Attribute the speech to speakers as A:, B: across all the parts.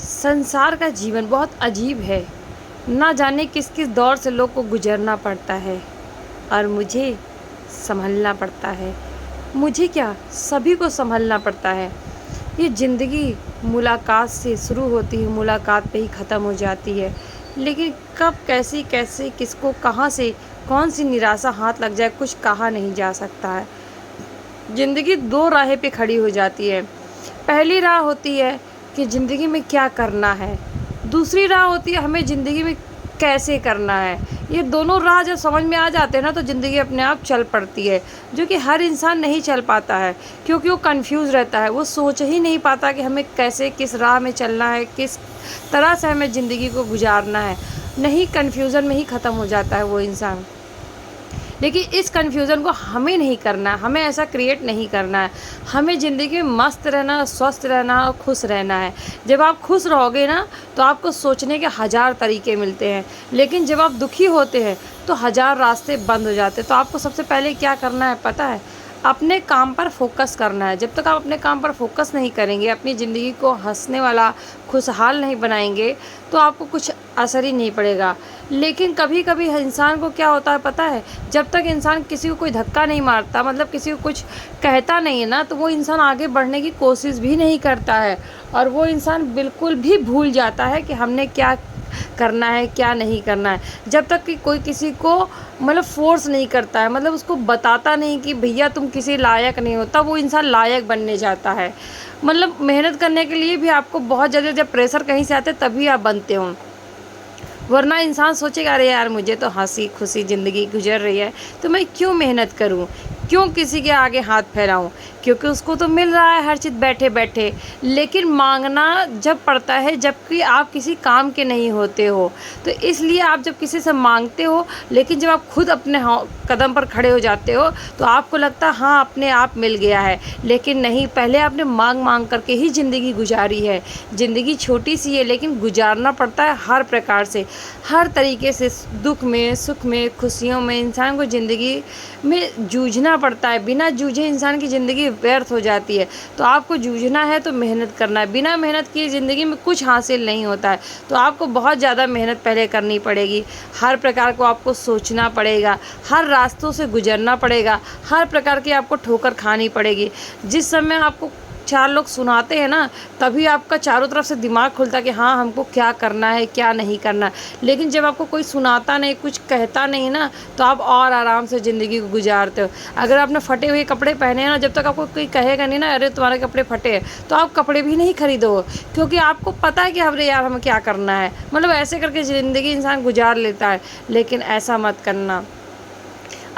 A: संसार का जीवन बहुत अजीब है। ना जाने किस किस दौर से लोग को गुजरना पड़ता है और मुझे संभलना पड़ता है। मुझे क्या, सभी को संभलना पड़ता है। ये ज़िंदगी मुलाकात से शुरू होती है, मुलाकात पे ही ख़त्म हो जाती है। लेकिन कब कैसी कैसे किसको कहाँ से कौन सी निराशा हाथ लग जाए, कुछ कहा नहीं जा सकता है। ज़िंदगी दो राहें पे खड़ी हो जाती है। पहली राह होती है कि ज़िंदगी में क्या करना है, दूसरी राह होती है हमें ज़िंदगी में कैसे करना है। ये दोनों राह जब समझ में आ जाते हैं ना, तो ज़िंदगी अपने आप चल पड़ती है, जो कि हर इंसान नहीं चल पाता है, क्योंकि वो कंफ्यूज रहता है। वो सोच ही नहीं पाता कि हमें कैसे किस राह में चलना है, किस तरह से हमें ज़िंदगी को गुजारना है। नहीं, कन्फ्यूज़न में ही ख़त्म हो जाता है वो इंसान। लेकिन इस कन्फ्यूज़न को हमें नहीं करना है, हमें ऐसा क्रिएट नहीं करना है। हमें ज़िंदगी में मस्त रहना, स्वस्थ रहना और खुश रहना है। जब आप खुश रहोगे ना, तो आपको सोचने के हज़ार तरीके मिलते हैं। लेकिन जब आप दुखी होते हैं तो हज़ार रास्ते बंद हो जाते हैं। तो आपको सबसे पहले क्या करना है पता है? अपने काम पर फोकस करना है। जब तक आप अपने काम पर फोकस नहीं करेंगे, अपनी ज़िंदगी को हंसने वाला, खुशहाल नहीं बनाएंगे, तो आपको कुछ असर ही नहीं पड़ेगा। लेकिन कभी कभी इंसान को क्या होता है पता है? जब तक इंसान किसी को कोई धक्का नहीं मारता, मतलब किसी को कुछ कहता नहीं है ना, तो वो इंसान आगे बढ़ने की कोशिश भी नहीं करता है। और वो इंसान बिल्कुल भी भूल जाता है कि हमने क्या करना है, क्या नहीं करना है। जब तक कि कोई किसी को मतलब फोर्स नहीं करता है, मतलब उसको बताता नहीं कि भैया तुम किसी लायक नहीं हो, तब वो इंसान लायक बनने जाता है। मतलब मेहनत करने के लिए भी आपको बहुत ज़्यादा जब प्रेशर कहीं से आते हैं तभी आप बनते हो, वरना इंसान सोचेगा अरे यार मुझे तो हंसी खुशी ज़िंदगी गुजर रही है, तो मैं क्यों मेहनत करूं, क्यों किसी के आगे हाथ फैलाऊं, क्योंकि उसको तो मिल रहा है हर चीज़ बैठे बैठे। लेकिन मांगना जब पड़ता है जबकि आप किसी काम के नहीं होते हो, तो इसलिए आप जब किसी से मांगते हो, लेकिन जब आप खुद अपने कदम पर खड़े हो जाते हो तो आपको लगता है हाँ अपने आप मिल गया है। लेकिन नहीं, पहले आपने मांग मांग करके ही ज़िंदगी गुजारी है। ज़िंदगी छोटी सी है लेकिन गुजारना पड़ता है हर प्रकार से, हर तरीके से, दुख में, सुख में, खुशियों में। इंसान को ज़िंदगी में जूझना पड़ता है। बिना जूझे इंसान की ज़िंदगी व्यर्थ हो जाती है। तो आपको जूझना है तो मेहनत करना है। बिना मेहनत किए ज़िंदगी में कुछ हासिल नहीं होता है। तो आपको बहुत ज़्यादा मेहनत पहले करनी पड़ेगी। हर प्रकार को आपको सोचना पड़ेगा, हर रास्तों से गुजरना पड़ेगा, हर प्रकार की आपको ठोकर खानी पड़ेगी। जिस समय आपको चार लोग सुनाते हैं ना, तभी आपका चारों तरफ से दिमाग खुलता है कि हाँ हमको क्या करना है, क्या नहीं करना। लेकिन जब आपको कोई सुनाता नहीं, कुछ कहता नहीं ना, तो आप और आराम से ज़िंदगी को गुजारते हो। अगर आपने फटे हुए कपड़े पहने हैं ना, जब तक आपको कोई कहेगा नहीं ना अरे तुम्हारे कपड़े फटे हैं, तो आप कपड़े भी नहीं खरीदो, क्योंकि आपको पता है कि अरे यार हमें क्या करना है। मतलब ऐसे करके ज़िंदगी इंसान गुजार लेता है। लेकिन ऐसा मत करना।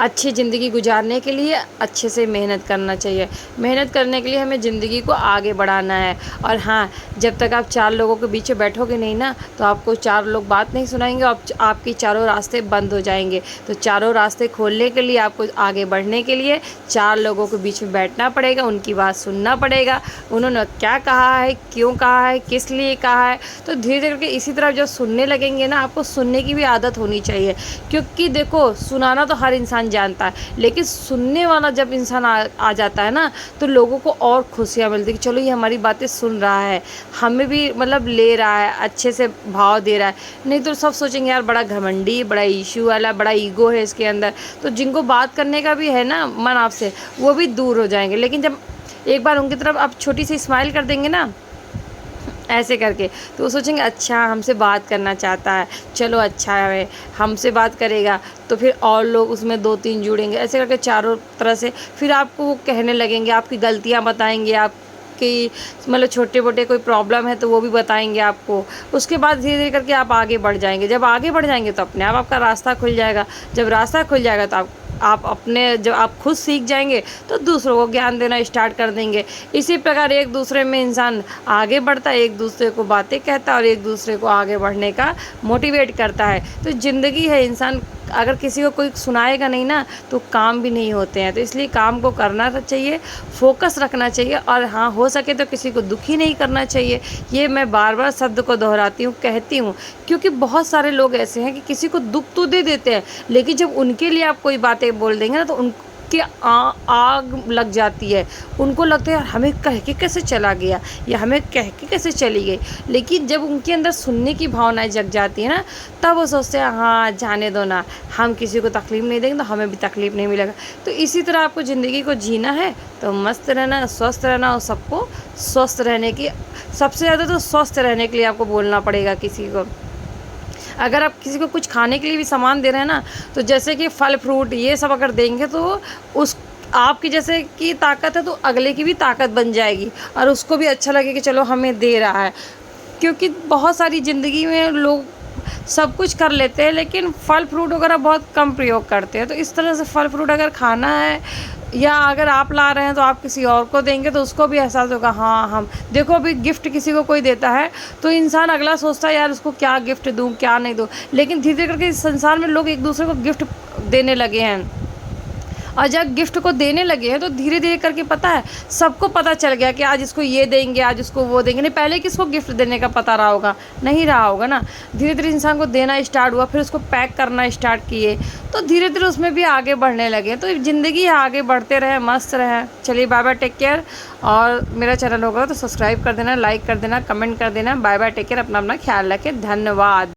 A: अच्छी ज़िंदगी गुजारने के लिए अच्छे से मेहनत करना चाहिए। मेहनत करने के लिए हमें ज़िंदगी को आगे बढ़ाना है। और हाँ, जब तक आप चार लोगों के बीच में बैठोगे नहीं ना, तो आपको चार लोग बात नहीं सुनाएंगे और आपके चारों रास्ते बंद हो जाएंगे। तो चारों रास्ते खोलने के लिए, आपको आगे बढ़ने के लिए चार लोगों के बीच में बैठना पड़ेगा, उनकी बात सुनना पड़ेगा। उन्होंने क्या कहा है, क्यों कहा है, किस लिए कहा है। तो धीरे धीरे करके इसी तरह जब सुनने लगेंगे ना, आपको सुनने की भी आदत होनी चाहिए। क्योंकि देखो, सुनाना तो हर इंसान जानता है, लेकिन सुनने वाला जब इंसान आ जाता है ना, तो लोगों को और खुशियाँ मिलती है कि चलो ये हमारी बातें सुन रहा है, हमें भी मतलब ले रहा है, अच्छे से भाव दे रहा है। नहीं तो सब सोचेंगे यार बड़ा घमंडी, बड़ा इशू वाला, बड़ा ईगो है इसके अंदर। तो जिनको बात करने का भी है ना मन आपसे, वो भी दूर हो जाएंगे। लेकिन जब एक बार उनकी तरफ आप छोटी सी स्माइल कर देंगे ना, ऐसे करके, तो वो सोचेंगे अच्छा हमसे बात करना चाहता है, चलो अच्छा है हमसे बात करेगा। तो फिर और लोग उसमें दो तीन जुड़ेंगे, ऐसे करके चारों तरह से फिर आपको वो कहने लगेंगे, आपकी गलतियाँ बताएंगे, आपकी मतलब छोटे मोटे कोई प्रॉब्लम है तो वो भी बताएंगे आपको। उसके बाद धीरे धीरे करके आप आगे बढ़ जाएंगे। जब आगे बढ़ जाएंगे तो अपने आप आपका रास्ता खुल जाएगा। जब रास्ता खुल जाएगा तो आप अपने, जब आप खुद सीख जाएंगे तो दूसरों को ज्ञान देना स्टार्ट कर देंगे। इसी प्रकार एक दूसरे में इंसान आगे बढ़ता है, एक दूसरे को बातें कहता है और एक दूसरे को आगे बढ़ने का मोटिवेट करता है। तो ज़िंदगी है, इंसान अगर किसी को कोई सुनाएगा नहीं ना, तो काम भी नहीं होते हैं। तो इसलिए काम को करना चाहिए, फोकस रखना चाहिए, और हाँ हो सके तो किसी को दुखी नहीं करना चाहिए। ये मैं बार बार शब्द को दोहराती हूँ, कहती हूँ, क्योंकि बहुत सारे लोग ऐसे हैं कि किसी को दुख तो दे देते हैं, लेकिन जब उनके लिए आप कोई बातें बोल देंगे ना, तो के आग लग जाती है। उनको लगता है यार हमें कह के कैसे चला गया या हमें कह के कैसे चली गई। लेकिन जब उनके अंदर सुनने की भावनाएं जग जाती है ना, तब वो सोचते हैं हाँ जाने दो ना, हम किसी को तकलीफ़ नहीं देंगे तो हमें भी तकलीफ़ नहीं मिलेगा। तो इसी तरह आपको ज़िंदगी को जीना है तो मस्त रहना, स्वस्थ रहना, और सबको स्वस्थ रहने की, सबसे ज़्यादा तो स्वस्थ रहने के लिए आपको बोलना पड़ेगा किसी को। अगर आप किसी को कुछ खाने के लिए भी सामान दे रहे हैं ना, तो जैसे कि फल फ्रूट ये सब अगर देंगे तो उस आपकी जैसे कि ताकत है तो अगले की भी ताकत बन जाएगी और उसको भी अच्छा लगे कि चलो हमें दे रहा है। क्योंकि बहुत सारी ज़िंदगी में लोग सब कुछ कर लेते हैं लेकिन फल फ्रूट वगैरह बहुत कम प्रयोग करते हैं। तो इस तरह से फल फ्रूट अगर खाना है या अगर आप ला रहे हैं तो आप किसी और को देंगे तो उसको भी एहसास होगा हाँ हम देखो। अभी गिफ्ट किसी को कोई देता है तो इंसान अगला सोचता है यार उसको क्या गिफ्ट दूँ क्या नहीं दूँ, लेकिन धीरे धीरे करके इस संसार में लोग एक दूसरे को गिफ्ट देने लगे हैं। और जब गिफ्ट को देने लगे हैं तो धीरे धीरे करके पता है सबको पता चल गया कि आज इसको ये देंगे आज उसको वो देंगे। नहीं पहले किसको गिफ्ट देने का पता रहा होगा, नहीं रहा होगा ना। धीरे धीरे इंसान को देना स्टार्ट हुआ, फिर उसको पैक करना स्टार्ट किए, तो धीरे धीरे उसमें भी आगे बढ़ने लगे। तो ज़िंदगी आगे बढ़ते रहे, मस्त रहे। चलिए बाय बाय, टेक केयर। और मेरा चैनल होगा तो सब्सक्राइब कर देना, लाइक कर देना, कमेंट कर देना। बाय बाय, टेक केयर, अपना ख्याल रखें, धन्यवाद।